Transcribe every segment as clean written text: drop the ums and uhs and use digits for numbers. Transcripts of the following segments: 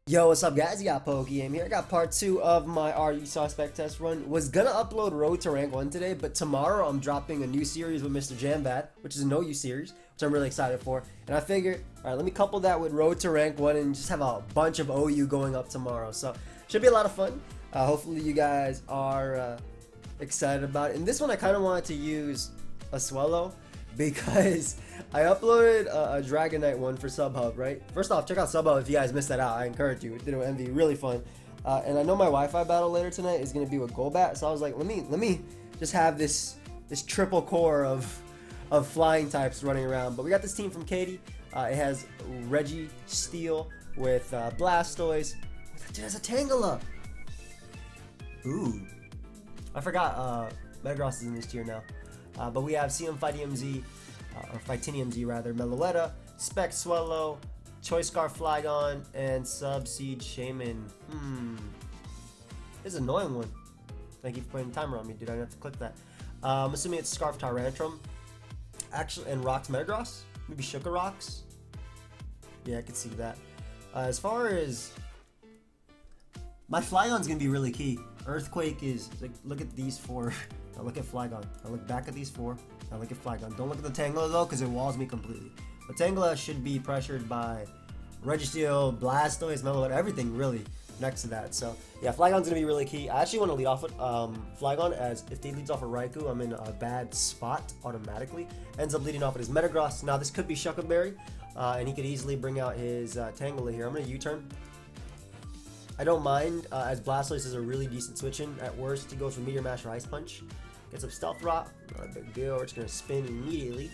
Yo, what's up guys? You got PokeaimMD here. I got part 2 of my RU suspect test run. Was gonna upload Road to Rank 1 today, but tomorrow I'm dropping a new series with Mr. Jambad, which is a no-you series, which I'm really excited for. And I figured, alright, let me couple that with Road to Rank 1 and just have a bunch of OU going up tomorrow. So, should be a lot of fun. Hopefully you guys are excited about it. In this one, I kind of wanted to use a Swellow because I uploaded a Dragonite one for SubHub, right? First off, check out SubHub if you guys missed that out. I encourage you. Did it with Envy, really fun. And I know my Wi-Fi battle later tonight is gonna be with Golbat, so I was like, let me just have this triple core of flying types running around. But we got this team from Katie. It has Reggie Steel with Blastoise. Dude, there's a Tangela. Ooh, I forgot Metagross is in this tier now. But we have CM FightMZ, or FightiniumZ rather, Meloetta, Spec Swellow, Choice Scarf Flygon, and Subseed Shaman. This is an annoying one. Thank you for putting timer on me, dude. I didn't have to click that. I'm assuming it's Scarf Tyrantrum. Actually, and Rocks Metagross? Maybe Shuka Rocks? Yeah, I can see that. As far as my Flygon's gonna be really key. Earthquake is like, look at these four. Now look at Flygon. Now look back at these four. Now look at Flygon. Don't look at the Tangela though, because it walls me completely. But Tangela should be pressured by Registeel, Blastoise, Meloetta, everything really next to that. So yeah, Flygon's gonna be really key. I actually want to lead off with Flygon, as if he leads off with Raikou, I'm in a bad spot automatically. Ends up leading off with his Metagross. Now this could be Shuka Berry, and he could easily bring out his Tangela here. I'm gonna U-turn. I don't mind, as Blastoise is a really decent switch-in. At worst, he goes for Meteor Mash or Ice Punch. Gets up Stealth Rock, not a big deal. We're just going to spin immediately.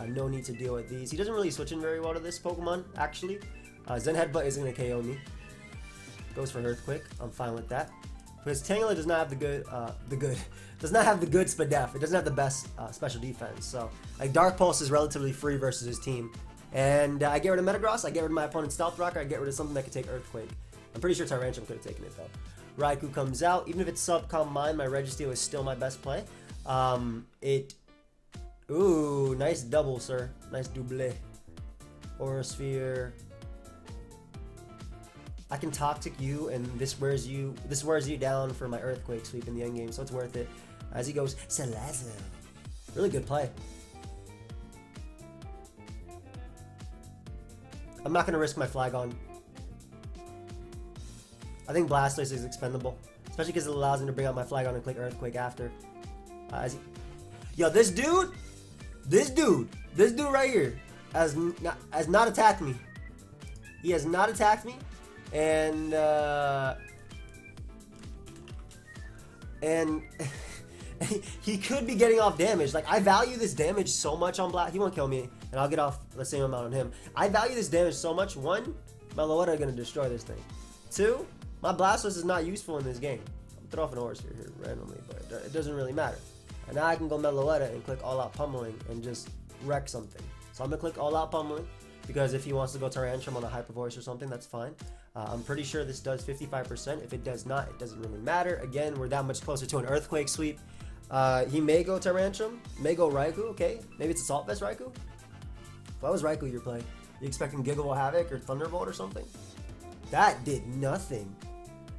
No need to deal with these. He doesn't really switch in very well to this Pokemon, actually. Zen Headbutt is going to KO me. Goes for Earthquake. I'm fine with that. Because Tangela does not have does not have the good Spadef. It doesn't have the best special defense. So, like, Dark Pulse is relatively free versus his team. And I get rid of Metagross, I get rid of my opponent's Stealth Rock, or I get rid of something that could take Earthquake. I'm pretty sure Tyrantrum could have taken it though. Raikou comes out. Even if it's Subcom Mine, my Registeel is still my best play. Ooh, nice double, sir. Nice double. Aura Sphere. I can Toxic you, and this wears you down for my Earthquake sweep in the end game, so it's worth it. As he goes, Salazzle. Really good play. I'm not gonna risk my Flygon. I think Blastoise is expendable, especially because it allows me to bring out my Flygon and click Earthquake after. Yo, this dude right here has not attacked me. He has not attacked me, and he could be getting off damage. Like, I value this damage so much on Black. He won't kill me, and I'll get off the same amount on him. I value this damage so much. One, Meloetta are gonna destroy this thing. Two, my Blastoise is not useful in this game. I'm throwing off an Aura Sphere here randomly, but it doesn't really matter. And now I can go Meloetta and click All Out Pummeling and just wreck something. So I'm gonna click All Out Pummeling, because if he wants to go Tyrantrum on a Hyper Voice or something, that's fine. I'm pretty sure this does 55%. If it does not, it doesn't really matter. Again, we're that much closer to an Earthquake sweep. He may go Tyrantrum, may go Raikou, okay? Maybe it's Assault Vest Raikou? If I was Raikou you're playing, you expecting Giggle Havoc or Thunderbolt or something? That did nothing.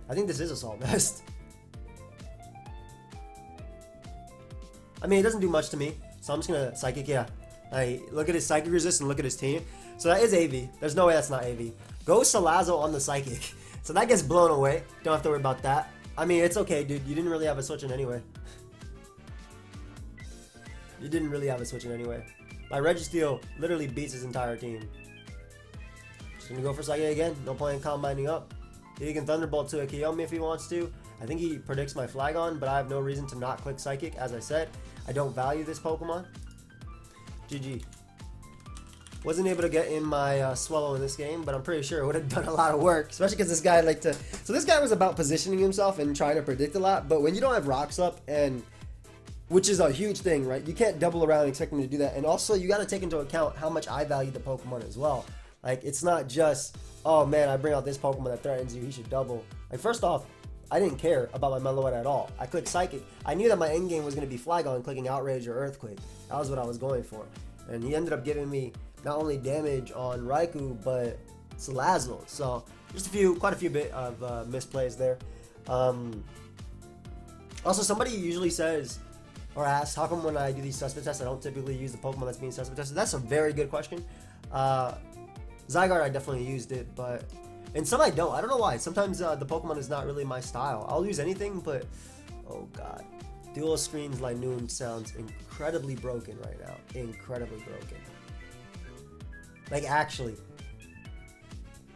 I think this is Assault Vest. I mean, it doesn't do much to me, so I'm just gonna Psychic, yeah. Look at his Psychic Resist and look at his team. So that is AV. There's no way that's not AV. Go Salazzle on the Psychic. So that gets blown away. Don't have to worry about that. I mean, it's okay, dude. You didn't really have a switch in anyway. You didn't really have a switch in anyway. My Registeel literally beats his entire team. Just gonna go for Psychic again. No point in combining up. He can Thunderbolt to a KO me if he wants to. I think he predicts my Flygon, but I have no reason to not click Psychic. As I said, I don't value this Pokemon. GG. Wasn't able to get in my Swellow in this game, but I'm pretty sure it would have done a lot of work, especially because this guy liked to. So this guy was about positioning himself and trying to predict a lot, but when you don't have rocks up, and which is a huge thing, right? You can't double around and expect me to do that. And also, you got to take into account how much I value the Pokemon as well. Like, it's not just, oh man, I bring out this Pokemon that threatens you, he should double. Like, first off, I didn't care about my Meloetta at all. I clicked Psychic. I knew that my end game was going to be Flygon clicking Outrage or Earthquake. That was what I was going for. And he ended up giving me not only damage on Raikou, but Salazzle. So just quite a few bit of misplays there. Also, somebody usually says or asks, how come when I do these suspect tests, I don't typically use the Pokemon that's being suspect tested? That's a very good question. Zygarde, I definitely used it, but and some I don't. I don't know why. Sometimes the Pokemon is not really my style. I'll use anything, but oh god, dual screens Linoon sounds incredibly broken right now. Incredibly broken. Like actually.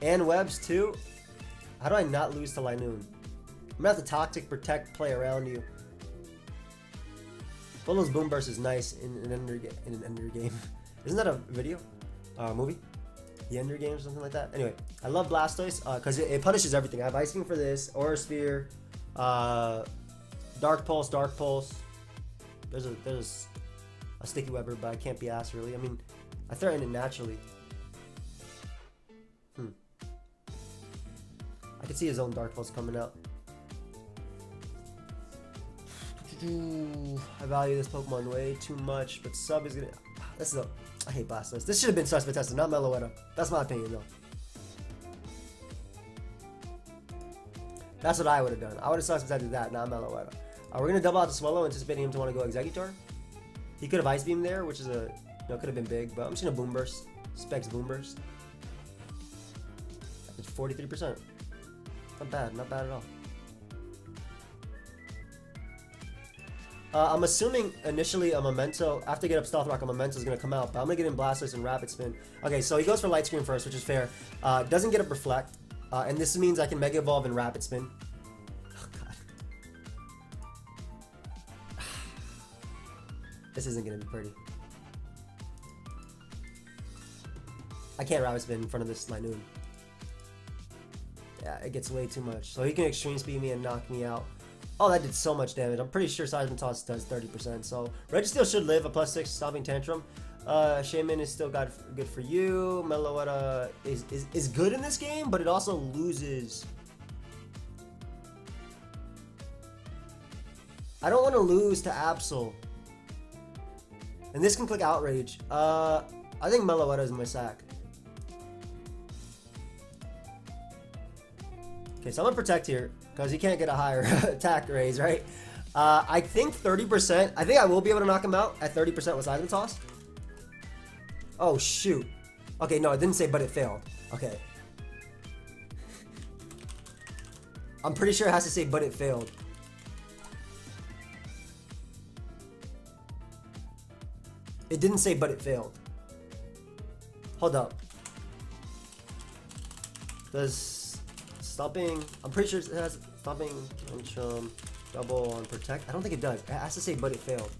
And Webs too. How do I not lose to Linoon? I'm gonna have to Toxic Protect, play around you. Polo's Boom Burst is nice in an Ender game. Isn't that a video? Movie? The Ender game or something like that? Anyway, I love Blastoise because it punishes everything. I have Ice Beam for this, Aura Sphere, Dark Pulse. There's a Sticky Webber, but I can't be asked really. I mean, I threaten it naturally. I can see his own Dark Pulse coming out. I value this Pokemon way too much, but sub is gonna. I hate Blastoise. This should have been suspect tested, not Meloetta. That's my opinion, though. That's what I would have done. I would have suspect tested that, not Meloetta. We're gonna double out the Swallow, anticipating him to want to go Exeggutor. He could have Ice Beam there, which is could have been big, but I'm just gonna Boom Burst. Specs Boom Burst. It's 43%. Not bad at all. I'm assuming initially a Memento, after I get up Stealth Rock, a Memento is going to come out, but I'm going to get in Blastoise and Rapid Spin. Okay, so he goes for Light Screen first, which is fair. Doesn't get up Reflect, and this means I can Mega Evolve and Rapid Spin. Oh, God. This isn't going to be pretty. I can't Rapid Spin in front of this Linoon. Yeah, it gets way too much. So he can Extreme Speed me and knock me out. Oh, that did so much damage. I'm pretty sure Seismic Toss does 30%. So Registeel should live a +6 Stomping Tantrum. Shaman is still good for you. Meloetta is good in this game, but it also loses. I don't want to lose to Absol. And this can click Outrage. I think Meloetta is my sack. Okay, so I'm gonna Protect here because he can't get a higher attack raise, right? I think 30%. I think I will be able to knock him out at 30% with Seismic Toss. Oh shoot. Okay, no, it didn't say, but it failed. Okay. I'm pretty sure it has to say, but it failed. It didn't say, but it failed. Hold up. Does Stomping, I'm pretty sure it has Stomping, Tantrum, double on Protect. I don't think it does. It has to say, but it failed.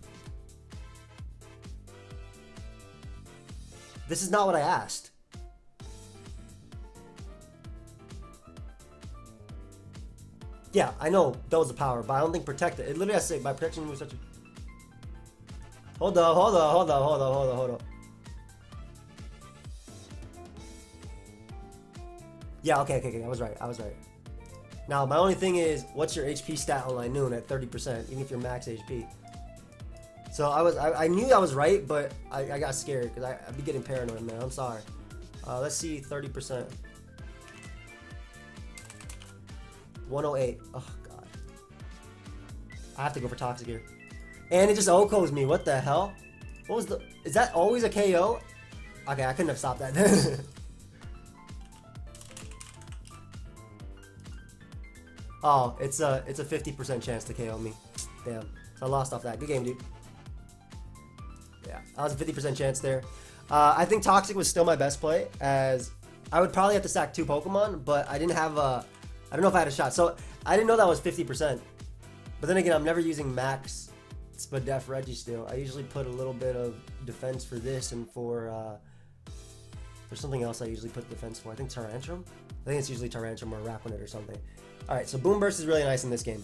This is not what I asked. Yeah, I know that was the power, but I don't think Protect it. It literally has to say, my protection was such a... Hold up. Yeah, okay, I was right. Now, my only thing is, what's your HP stat on Linoon at 30%, even if you're max HP? So I knew I was right, but I got scared, because I'd be getting paranoid, man. I'm sorry. Let's see, 30%. 108. Oh, God. I have to go for Toxic here. And it just OHKOs me. What the hell? What was the... Is that always a KO? Okay, I couldn't have stopped that. Oh, it's a 50% chance to KO me. Damn. So I lost off that. Good game, dude. Yeah, that was a 50% chance there. I think Toxic was still my best play, as I would probably have to sack 2 Pokemon, but I didn't have a... I don't know if I had a shot. So I didn't know that was 50%. But then again, I'm never using max Spadef Registeel. I usually put a little bit of defense for this and for... there's something else I usually put defense for. I think Tyrantrum? I think it's usually Tyrantrum or Rapinet or something. Alright, so Boom Burst is really nice in this game.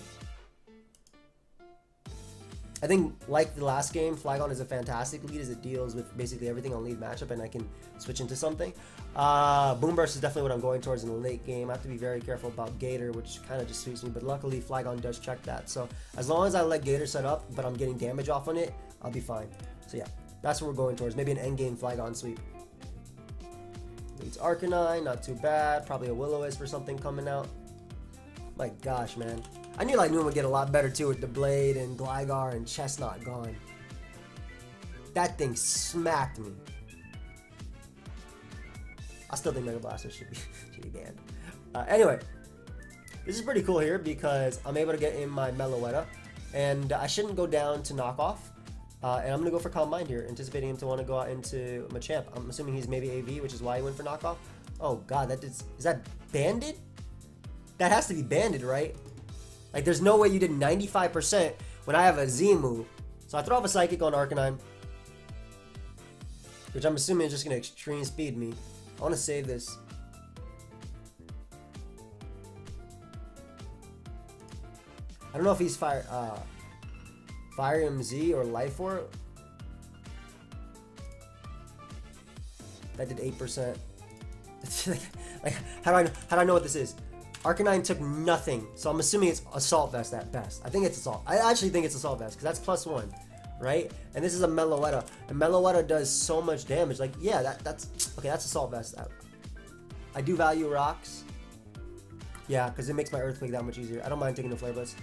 I think, like the last game, Flygon is a fantastic lead as it deals with basically everything on lead matchup and I can switch into something. Boom Burst is definitely what I'm going towards in the late game. I have to be very careful about Gator, which kind of just suits me, but luckily Flygon does check that. So as long as I let Gator set up, but I'm getting damage off on it, I'll be fine. So yeah, that's what we're going towards. Maybe an endgame Flygon sweep. Leads Arcanine, not too bad. Probably a Will-O-Wisp or something coming out. My gosh, man. I knew Lightning would get a lot better too with the Blade and Gligar and Chestnut gone. That thing smacked me. I still think Mega Blaster should be banned. Anyway, this is pretty cool here because I'm able to get in my Meloetta, and I shouldn't go down to knockoff. And I'm gonna go for Calm Mind here, anticipating him to want to go out into Machamp. I'm assuming he's maybe AV, which is why he went for knockoff. Oh god, is that banded? That has to be banded, right? Like, there's no way you did 95% when I have a Z move. So I throw off a Psychic on Arcanine, which I'm assuming is just gonna extreme speed me. I want to save this. I don't know if he's Fire MZ or Life Orb. That did 8%. like, how do I know what this is? Arcanine took nothing, so I'm assuming it's Assault Vest at best. I think it's Assault. I actually think it's Assault Vest because that's +1, right? And this is a Meloetta, and Meloetta does so much damage. Like, yeah, that's okay. That's Assault Vest. I do value rocks. Yeah, because it makes my Earthquake that much easier. I don't mind taking the Flare Blitz.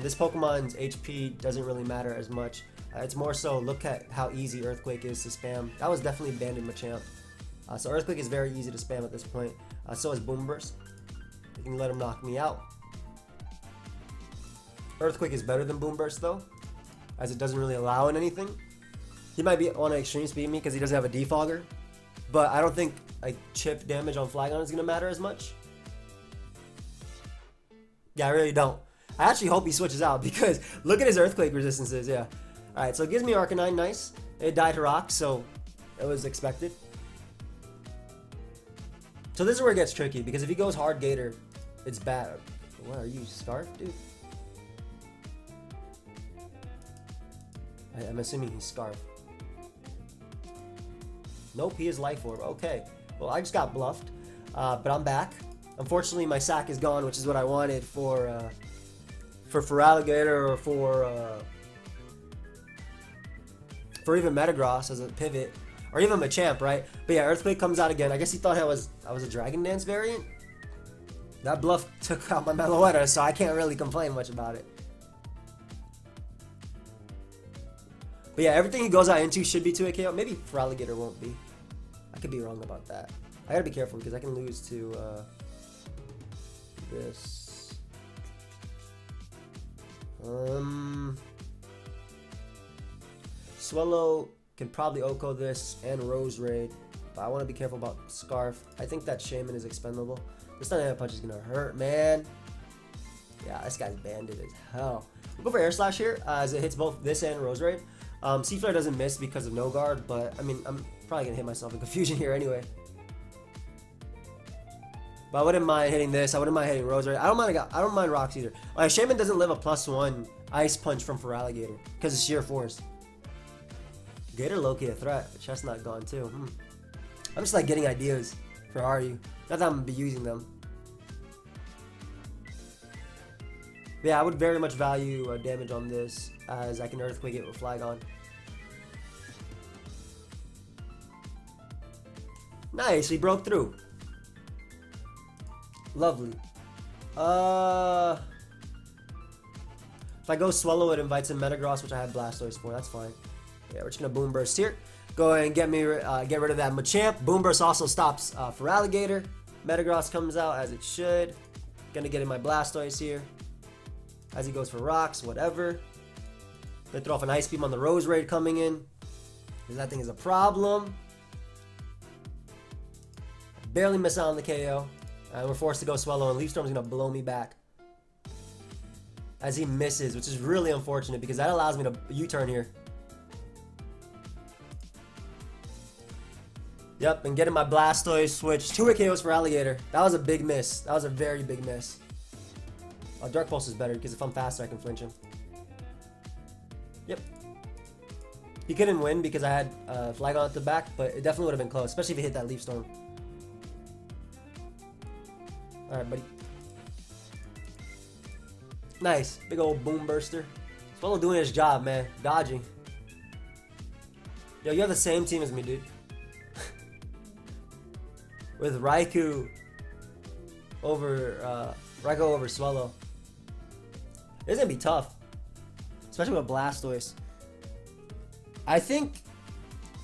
This Pokemon's HP doesn't really matter as much. It's more so look at how easy Earthquake is to spam. That was definitely banned in Machamp. So Earthquake is very easy to spam at this point. So is Boom Burst. You can let him knock me out. Earthquake is better than Boom Burst though, as it doesn't really allow in anything. He might want to extreme speed me because he doesn't have a defogger, but I don't think like chip damage on Flygon is gonna matter as much. Yeah, I really don't. I actually hope he switches out because look at his Earthquake resistances. Yeah. All right, so it gives me Arcanine. Nice. It died to Rock, so it was expected. So this is where it gets tricky because if he goes hard Gator, it's bad. What are you, Scarf, dude? I'm assuming he's Scarf. Nope, he is Life Orb. Okay. Well, I just got bluffed, but I'm back. Unfortunately, my sack is gone, which is what I wanted for Feraligatr or for even Metagross as a pivot, or even Machamp, right? But yeah, Earthquake comes out again. I guess he thought I was a Dragon Dance variant. That bluff took out my Meloetta, so I can't really complain much about it. But yeah, everything he goes out into should be 2-hit KO. Maybe Feraligatr won't be. I could be wrong about that. I gotta be careful because I can lose to this. Swallow can probably OHKO this and Rose Raid, but I want to be careful about Scarf. I think that Shaman is expendable. This Dynamic Punch is gonna hurt, man. Yeah, this guy's banded as hell. We'll go for Air Slash here, as it hits both this and Rose Raid. Seaflare doesn't miss because of no guard, but I mean, I'm probably gonna hit myself in confusion here anyway. But I wouldn't mind hitting this. I wouldn't mind hitting Rose Raid. I don't mind rocks either. Shaman doesn't live a +1 Ice Punch from Feraligatr because of sheer force. Gator low-key a threat. Chestnut gone too. I'm just like getting ideas for RU. Not that I'm gonna be using them. But yeah, I would very much value damage on this as I can Earthquake it with Flygon. Nice, we broke through. Lovely. If I go Swallow, it invites in Metagross, which I have Blastoise for. That's fine. Yeah, we're just gonna Boom Burst here. Go ahead and get rid of that Machamp. Boom Burst also stops Feraligatr. Metagross comes out as it should. Gonna get in my Blastoise here as he goes for rocks, whatever. Gonna throw off an Ice Beam on the Rose Raid coming in, because that thing is a problem. Barely miss out on the KO. And we're forced to go Swallow, and Leaf Storm's gonna blow me back as he misses, which is really unfortunate because that allows me to U-turn here. Yep, and getting my Blastoise switch. 2-hit KOs for Alligator. That was a big miss. That was a very big miss. Dark Pulse is better because if I'm faster, I can flinch him. Yep. He couldn't win because I had Flygon at the back, but it definitely would have been close, especially if he hit that Leaf Storm. Alright, buddy. Nice. Big old Boom Burster. Swallow doing his job, man. Dodging. Yo, you have the same team as me, dude. with Raikou over Swallow. It's gonna be tough, especially with Blastoise. I think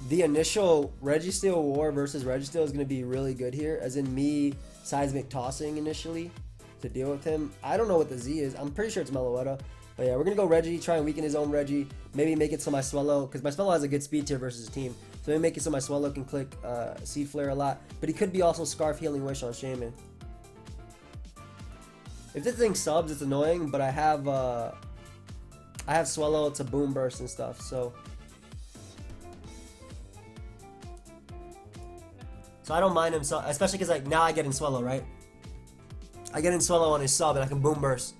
the initial Registeel War versus Registeel is gonna be really good here, as in me Seismic tossing initially to deal with him. I don't know what the Z is. I'm pretty sure it's Meloetta. But yeah, we're gonna go Reggie, try and weaken his own Reggie. Maybe make it so my Swallow, because my Swallow has a good speed tier versus his team. So maybe make it so my Swallow can click Seed Flare a lot. But he could be also Scarf Healing Wish on Shaman. If this thing subs, it's annoying, but I have Swallow to Boom Burst and stuff, so I don't mind him, especially because like now I get in Swallow, right? I get in Swallow on his sub and I can Boom Burst.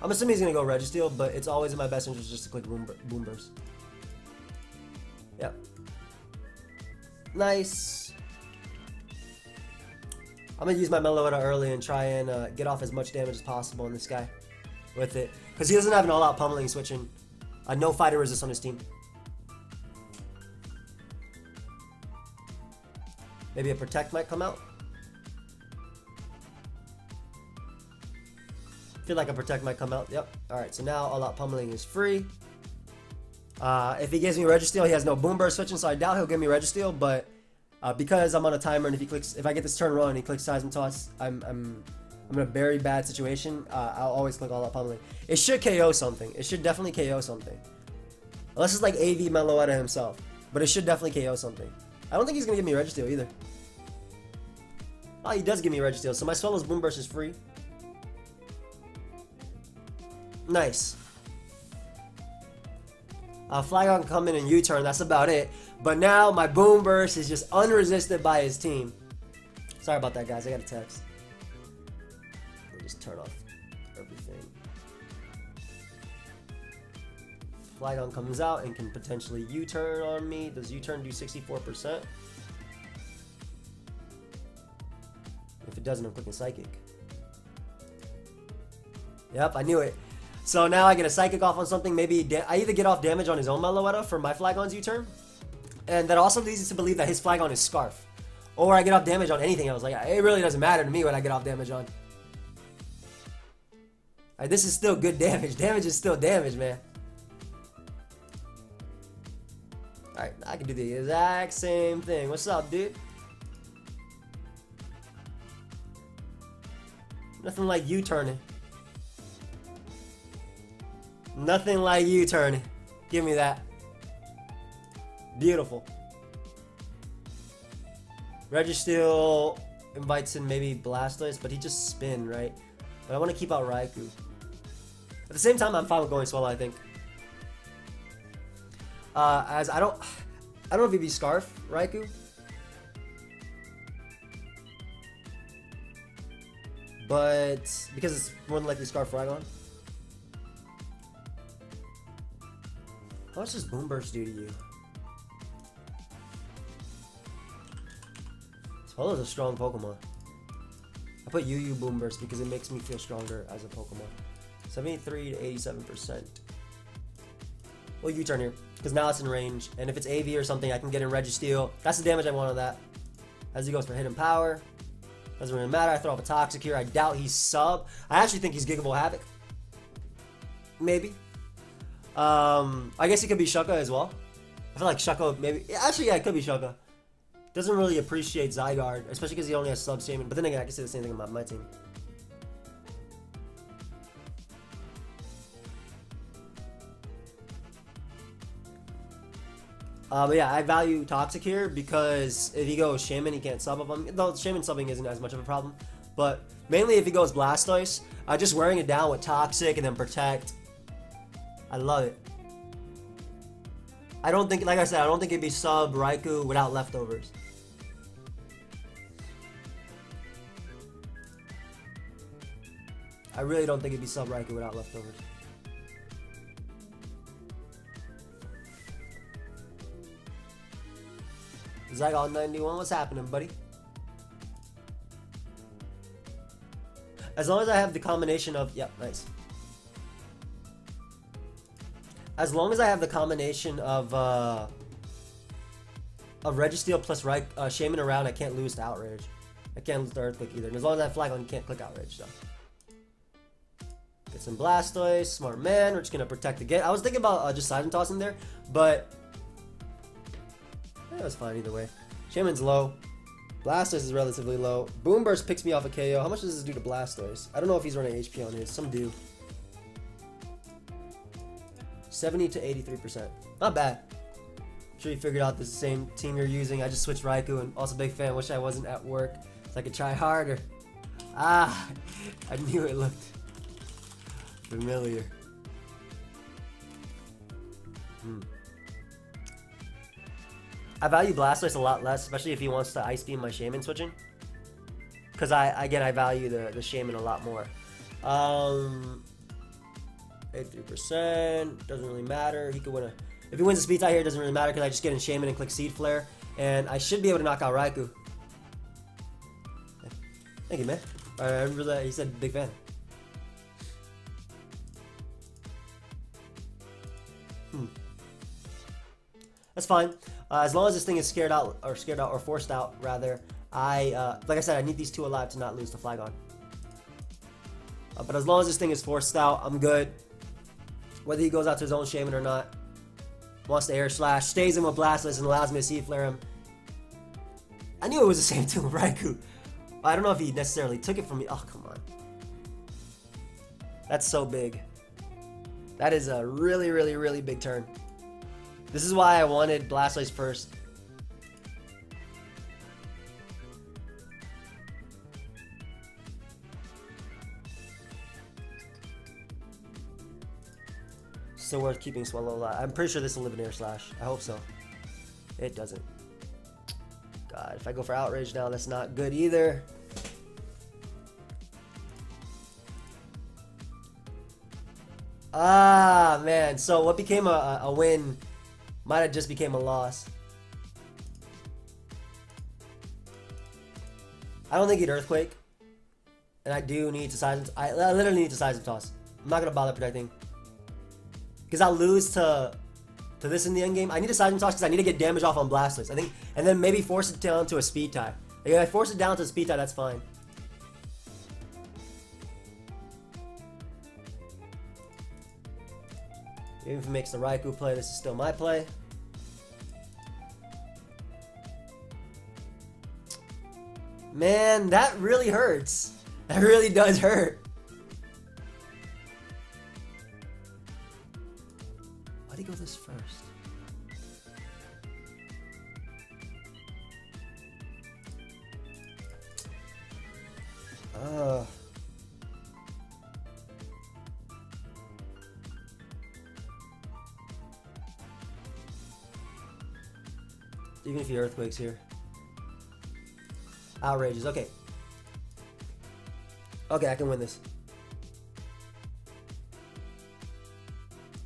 I'm assuming he's gonna go Registeel, but it's always in my best interest just to click Boom Burst. Yep. Nice. I'm gonna use my Meloetta early and try and get off as much damage as possible on this guy with it, because he doesn't have an all-out pummeling switching. No fighter resist on his team. Maybe a Protect might come out. Feel like a Protect might come out. Yep. Alright, so now all-out pummeling is free. If he gives me Registeel, he has no Boom Burst switching, so I doubt he'll give me Registeel, but because I'm on a timer and if I get this turn wrong and he clicks Seismic Toss, I'm in a very bad situation. I'll always click all-out pummeling. It should KO something. It should definitely KO something. Unless it's like AV Meloetta himself. But it should definitely KO something. I don't think he's gonna give me Registeel either. Oh, he does give me Registeel, so my Swallow's Boom Burst is free. Nice. Flygon can come in and U-turn, that's about it. But now my Boom Burst is just unresisted by his team. Sorry about that, guys, I got a text. Let me just turn off everything. Flygon comes out and can potentially U-turn on me. Does U-turn do 64%? If it doesn't, I'm clicking Psychic. Yep, I knew it. So now I get a Psychic off on something. Maybe I either get off damage on his own Meloetta for my Flygon's U-turn, and that also leads us to believe that his Flygon is Scarf. Or I get off damage on anything else. Like, it really doesn't matter to me what I get off damage on. This is still good damage. Damage is still damage, man. Alright, I can do the exact same thing. What's up, dude? Nothing like U-turning. Nothing like U-turning. Give me that. Beautiful. Registeel invites in maybe Blastoise, but he just spin, right? But I want to keep out Raikou. At the same time, I'm fine with going Swallow, I think. As I don't know if he'd be Scarf Raikou. But because it's more than likely Scarf Flygon. How much does Boom Burst do to you? Swallow's a strong Pokemon. I put UU Boom Burst because it makes me feel stronger as a Pokemon. 73 to 87%. Well, U-turn here, because now it's in range. And if it's AV or something, I can get in Registeel. That's the damage I want on that. As he goes for Hidden Power. Doesn't really matter. I throw off a Toxic here. I doubt he's sub. I actually think he's Giggable Havoc. Maybe. I guess he could be Shucka as well. I feel like Shucka maybe. Actually, yeah, it could be Shucka. Doesn't really appreciate Zygarde, especially because he only has sub Shaman. But then again, I can say the same thing about my team. But yeah, I value Toxic here because if he goes Shaman, he can't sub of him. Though Shaman subbing isn't as much of a problem. But mainly if he goes Blastoise, just wearing it down with Toxic and then Protect. I love it. I don't think, like I said, I don't think it'd be sub Raikou without leftovers. I really don't think it'd be sub Raikou without leftovers. Zygon 91, what's happening, buddy? As long as I have the combination of, yep, nice. As long as I have the combination of a Registeel plus Shaman around, I can't lose to Outrage. I can't lose to Earthquake either. And as long as I have Flygon, you can't click Outrage, so. Get some Blastoise, smart man. We're just gonna protect again. I was thinking about just Seism Toss in there, but yeah, it was fine either way. Shaman's low. Blastoise is relatively low. Boom Burst picks me off a KO. How much does this do to Blastoise? I don't know if he's running HP on his. Some do. 70 to 83%. Not bad. I'm sure you figured out this is the same team you're using. I just switched Raikou, and also big fan. Wish I wasn't at work so I could try harder. Ah, I knew it looked familiar. I value Blastoise a lot less, especially if he wants to Ice Beam my Shaman switching. Because I value the Shaman a lot more. 83%, doesn't really matter. He could win if he wins a speed tie here, it doesn't really matter because I just get in Shaman and click Seed Flare. And I should be able to knock out Raikou. Thank you, man. I remember that he said big fan. That's fine. As long as this thing is scared out or forced out rather, like I said, I need these two alive to not lose to Flygon. But as long as this thing is forced out, I'm good. Whether he goes out to his own Shaman or not, wants to Air Slash, stays in with Blastoise and allows me to Seed Flare him. I knew it was the same thing with Raikou. I don't know if he necessarily took it from me. Oh, come on. That's so big. That is a really, really, really big turn. This is why I wanted Blastoise first. Still worth keeping Swallow alive. I'm pretty sure this will live in Air Slash. I hope so. It doesn't. God, if I go for Outrage now, that's not good either. Ah, man. So what became a win might have just became a loss. I don't think he'd Earthquake. And I do need to Seism. I literally need to Seism Toss. I'm not going to bother protecting. Because I'll lose to this in the end game. I need to Seism Toss because I need to get damage off on Blastoise, I think. And then maybe force it down to a speed tie. Like, if I force it down to a speed tie, that's fine. Even if it makes the Raikou play, this is still my play. Man, that really hurts. That really does hurt. Why'd he go this first? Even if he Earthquakes here. Outrages, okay. Okay, I can win this.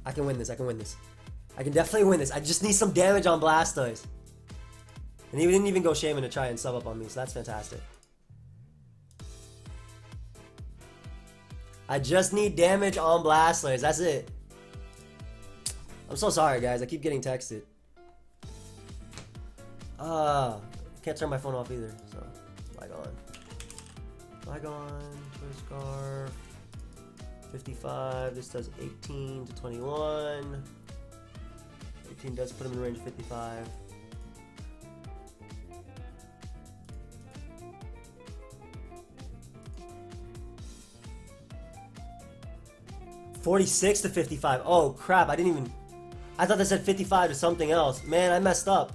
I can win this, I can win this. I can definitely win this. I just need some damage on Blastoise. And he didn't even go Shaman to try and sub up on me, so that's fantastic. I just need damage on Blastoise, that's it. I'm so sorry, guys. I keep getting texted. Can't turn my phone off either, so Flygon. Flygon, Twin Scarf, 55, this does 18 to 21. 18 does put him in range of 55. $46 to 55. Oh crap, I thought that said 55 to something else. Man, I messed up.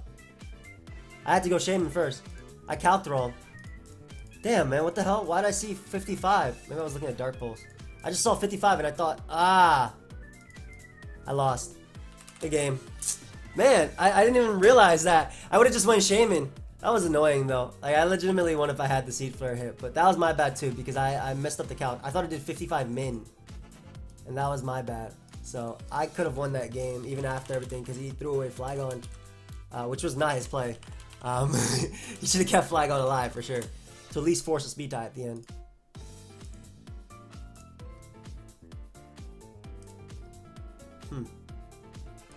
I had to go Shaman first. I calced wrong. Damn, man, what the hell? Why did I see 55? Maybe I was looking at Dark Pulse. I just saw 55 and I thought, I lost. Good game. Man, I didn't even realize that. I would have just went Shaman. That was annoying, though. Like, I legitimately won if I had the Seed Flare hit. But that was my bad, too, because I messed up the count. I thought it did 55 min. And that was my bad. So, I could have won that game, even after everything, because he threw away Flygon, which was not his play. He should have kept Flygon alive, for sure. To at least force a speed tie at the end.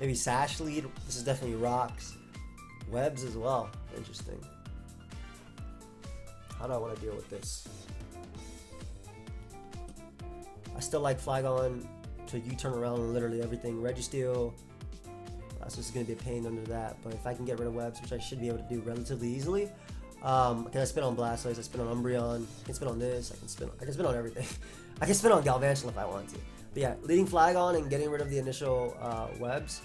Maybe Sash lead. This is definitely rocks. Webs as well. Interesting. How do I want to deal with this? I still like Flygon to U-turn around on literally everything. Registeel. So this is going to be a pain under that. But if I can get rid of Webs, which I should be able to do relatively easily. Can I spin on Blastoise? I spin on Umbreon. I can spin on this. I can spin on everything. I can spin on Galvantula if I want to. But yeah, leading Flygon and getting rid of the initial Webs,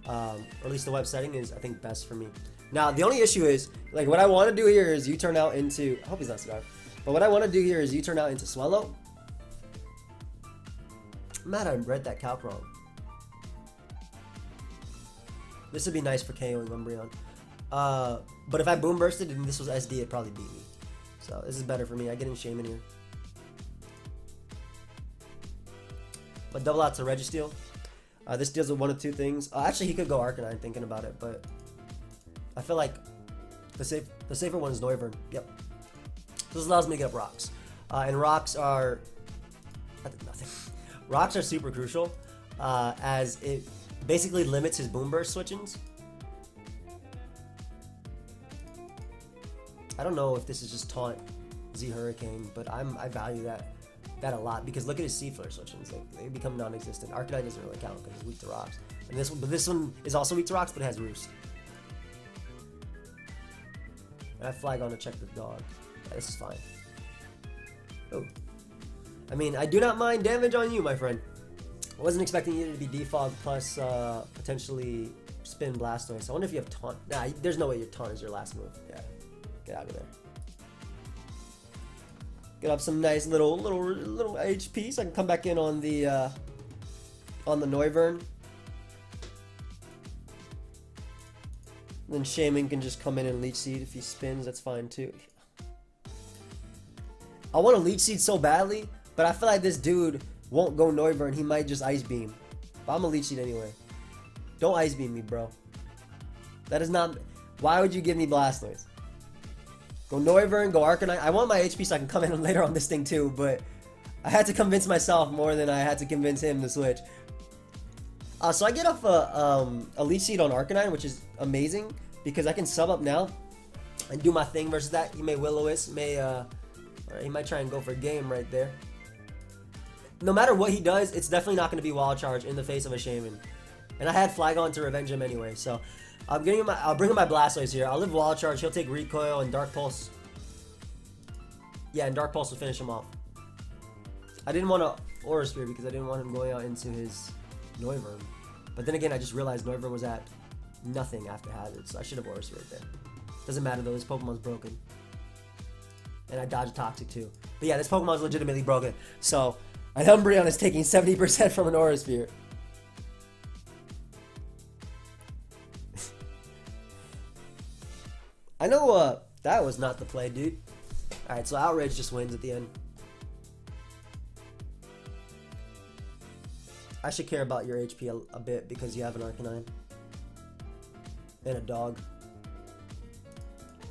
or at least the web setting, is I think best for me. Now the only issue is, like, what I want to do here is U-turn out into. I hope he's not Scarf. But what I want to do here is U-turn out into Swellow. I'm mad I read that calc wrong. This would be nice for KOing Umbreon. But if I Boom Bursted and this was SD, it'd probably beat me. So this is better for me. I get in Shaman here. But double out to Registeel. This deals with one of two things. Actually, he could go Arcanine, thinking about it, but I feel like the safer one is Noivern. Yep. So this allows me to get up rocks. And rocks are... I think nothing. Rocks are super crucial, as it basically limits his Boom Burst switch-ins. I don't know if this is just taunt Z Hurricane, but I value that a lot, because look at his C-Flare switch-ins. Like, they become non-existent. Arcanine doesn't really count because it's weak to rocks. And this one is also weak to rocks, but it has Roost. And I Flygon to check the dog. Yeah, this is fine. Oh. I mean, I do not mind damage on you, my friend. I wasn't expecting you to be Defog plus potentially spin Blastoise. I wonder if you have taunt. Nah, there's no way your taunt is your last move. Yeah, get out of there. Get up some nice little HP, so I can come back in on the Noivern. Then Shaman can just come in and Leech Seed if he spins. That's fine too. I want to Leech Seed so badly, but I feel like this dude won't go Noivern. He might just Ice Beam. But I'm gonna Leech Seed anyway. Don't Ice Beam me, bro. That is not... Why would you give me Blastoise? Go Noivern, go Arcanine. I want my HP so I can come in later on this thing too, but I had to convince myself more than I had to convince him to switch. So I get off a Leech Seed on Arcanine, which is amazing, because I can sub up now and do my thing versus that. He may Will-O-Wisp, he might try and go for a game right there. No matter what he does, it's definitely not going to be Wild Charge in the face of a Shaman. And I had Flygon to revenge him anyway, so I'll bring in my Blastoise here. I'll live Wild Charge. He'll take Recoil and Dark Pulse. Yeah, and Dark Pulse will finish him off. I didn't want to Aura Sphere because I didn't want him going out into his Noivern. But then again, I just realized Noivern was at nothing after Hazard, so I should have Aura Sphere there. Doesn't matter though, this Pokemon's broken. And I dodged Toxic too. But yeah, this Pokemon's legitimately broken. So, an Umbreon is taking 70% from an Aura Sphere. I know that was not the play, dude. Alright, so Outrage just wins at the end. I should care about your HP a bit because you have an Arcanine. And a dog.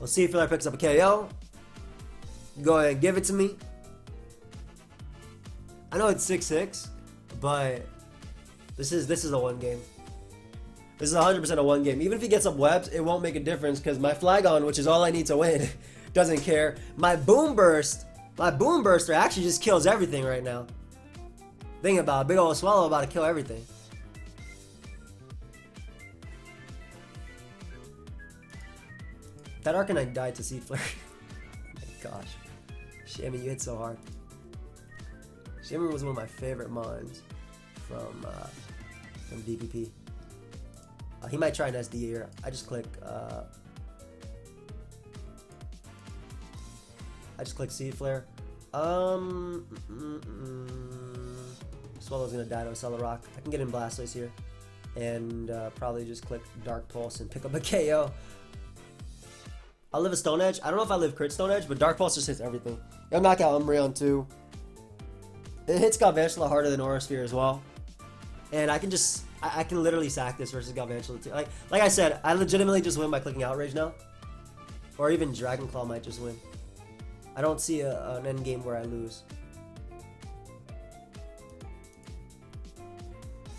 We'll see if Filler picks up a KO. Go ahead and give it to me. I know it's 6-6, but this is a one game. This is 100% a one game. Even if he gets up Webs, it won't make a difference because my Flygon, which is all I need to win, doesn't care. My Burster actually just kills everything right now. Think about it, big old Swallow about to kill everything. That Arcanine died to Seed Flare. Oh my gosh. Shaman, you hit so hard. Shaman was one of my favorite mons from DPP. He might try an SD here. I just click Seed Flare. Swallow's gonna die to a Cellar I can get in Blastoise here. And probably just click Dark Pulse and pick up a KO. I'll live a Stone Edge. I don't know if I live crit Stone Edge, but Dark Pulse just hits everything. It'll knock out Umbreon too. It hits Galvantula harder than Aura Sphere as well. And I can literally sack this versus Galvantula too. Like I said, I legitimately just win by clicking Outrage now. Or even Dragon Claw might just win. I don't see an end game where I lose.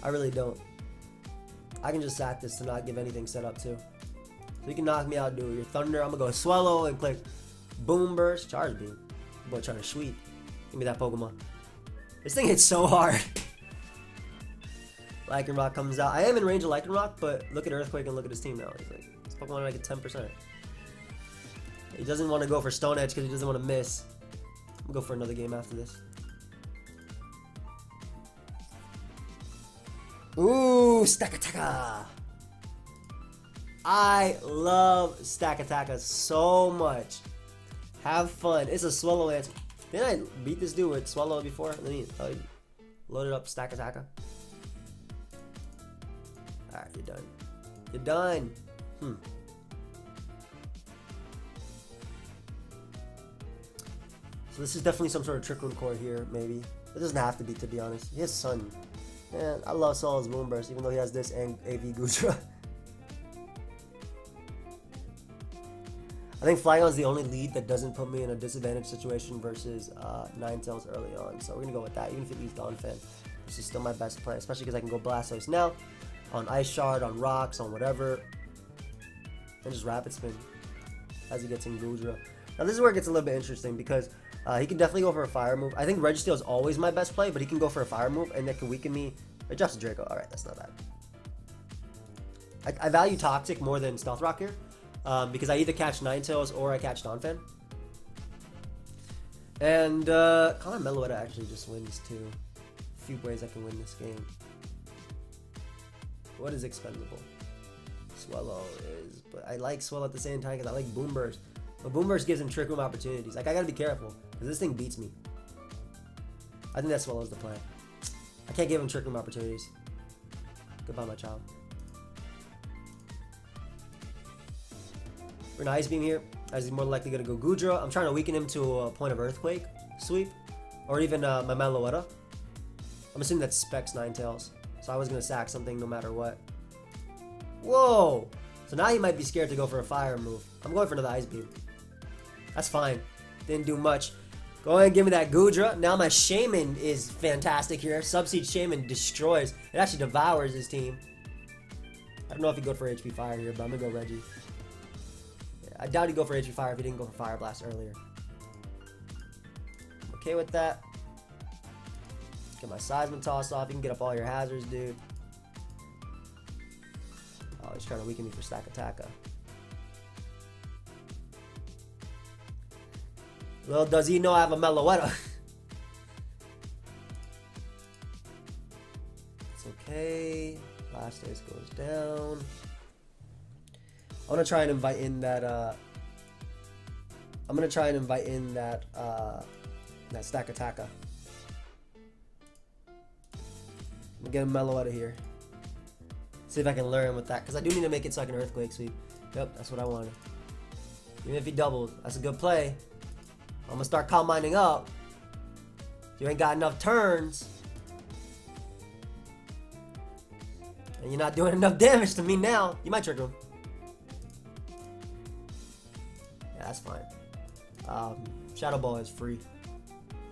I really don't. I can just sack this to not give anything set up too. So you can knock me out, dude. Your Thunder, I'm gonna go Swallow and click Boom Burst, Charge Beam. Boy, trying to sweep. Give me that Pokemon. This thing hits so hard. Lycanroc comes out. I am in range of Lycanroc, but look at Earthquake and look at his team now. He's like, this Pokemon like at 10%. He doesn't want to go for Stone Edge because he doesn't want to miss. I'm gonna go for another game after this. Ooh, Stakataka! I love Stakataka so much. Have fun. It's a Swallow answer. Didn't I beat this dude with Swallow before? Let me load it up, Stakataka. Alright, you're done. You're done. So this is definitely some sort of Trick Room core here, maybe. It doesn't have to be honest. He has Sun. Man, I love Swallow's Moonburst, even though he has this and AV Gudra. I think Flygon's the only lead that doesn't put me in a disadvantaged situation versus Ninetales early on. So we're going to go with that, even if it leaves Donphan. This is still my best play, especially because I can go Blastoise now. On Ice Shard, on Rocks, on whatever. And just Rapid Spin as he gets in Gudra. Now this is where it gets a little bit interesting because he can definitely go for a Fire move. I think Registeel is always my best play, but he can go for a Fire move and that can weaken me. Adjust Draco. Alright, that's not bad. I value Toxic more than Stealth Rock here. Because I either catch Ninetales or I catch Donphan. And Calm Meloetta actually just wins too. A few ways I can win this game. What is expendable? Swallow is, but I like Swallow at the same time because I like Boom Burst. But Boom Burst gives him Trick Room opportunities. Like I gotta be careful because this thing beats me. I think that Swallow's the plan. I can't give him Trick Room opportunities. Goodbye, my child. We're gonna Ice Beam here, as he's more likely gonna go Gudra. I'm trying to weaken him to a point of Earthquake sweep, or even my Meloetta. I'm assuming that's Specs Ninetales, so I was gonna sack something no matter what. Whoa! So now he might be scared to go for a Fire move. I'm going for another Ice Beam. That's fine. Didn't do much. Go ahead and give me that Gudra. Now my Shaman is fantastic here. Subseed Shaman destroys. It actually devours his team. I don't know if he'd go for HP Fire here, but I'm gonna go Reggie. I doubt he'd go for HP Fire if he didn't go for Fire Blast earlier. I'm okay with that. Get my Seismic tossed off. You can get up all your hazards, dude. Oh, he's trying to weaken me for Stakataka. Well, does he know I have a Meloetta? It's okay. Blastoise goes down. I want to try and invite in that, that Stakataka. I'm gonna get a Meloetta here. See if I can learn with that, because I do need to make it so I can Earthquake Sweep. Yep, that's what I wanted. Even if he doubled, that's a good play. I'm gonna start Calm Minding up. You ain't got enough turns. And you're not doing enough damage to me now. You might trigger him. That's fine. Shadow Ball is free.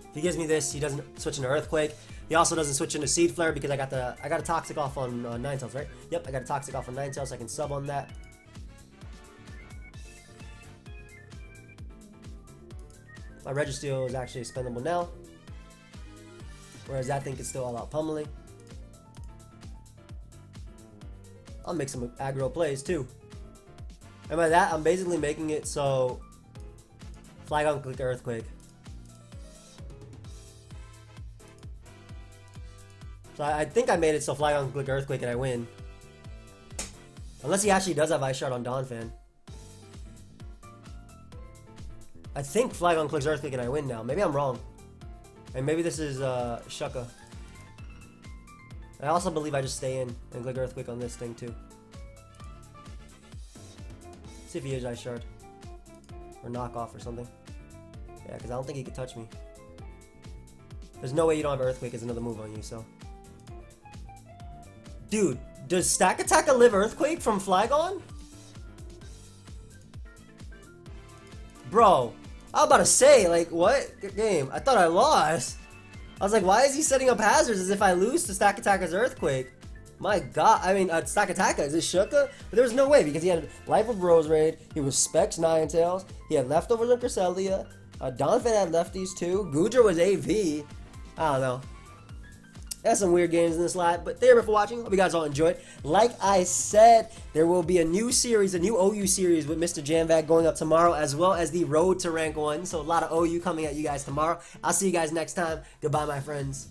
If he gives me this, he doesn't switch into Earthquake. He also doesn't switch into Seed Flare because I got a Toxic off on Ninetales, right? Yep, I got a Toxic off on Ninetales, so I can sub on that. My Registeel is actually expendable now, whereas that thing is still all out pummeling. I'll make some aggro plays too. And by that, I'm basically making it so Flygon click Earthquake. So I think I made it so Flygon click Earthquake and I win. Unless he actually does have Ice Shard on Donphan. I think Flygon clicks Earthquake and I win now. Maybe I'm wrong. And maybe this is Shucka. I also believe I just stay in and click Earthquake on this thing too. See if he is Ice Shard. Or knockoff or something. Yeah, because I don't think he could touch me. There's no way you don't have Earthquake as another move on you, so. Dude, does Stakataka live Earthquake from Flygon? Bro, I was about to say, like, what? Good game. I thought I lost. I was like, why is he setting up hazards as if I lose to Stakataka's Earthquake? My God, I mean, Stakataka, is this Shuka? But there was no way because he had Life of Rose Raid, he was Specs Ninetales, he had Leftovers on Cresselia, Donphan had lefties too, Goodra was AV. I don't know. There's some weird games in this slide, but thank you for watching. Hope you guys all enjoyed. Like I said, there will be a new series, a new OU series with Mr. Jamvad going up tomorrow, as well as the Road to Rank 1. So a lot of OU coming at you guys tomorrow. I'll see you guys next time. Goodbye, my friends.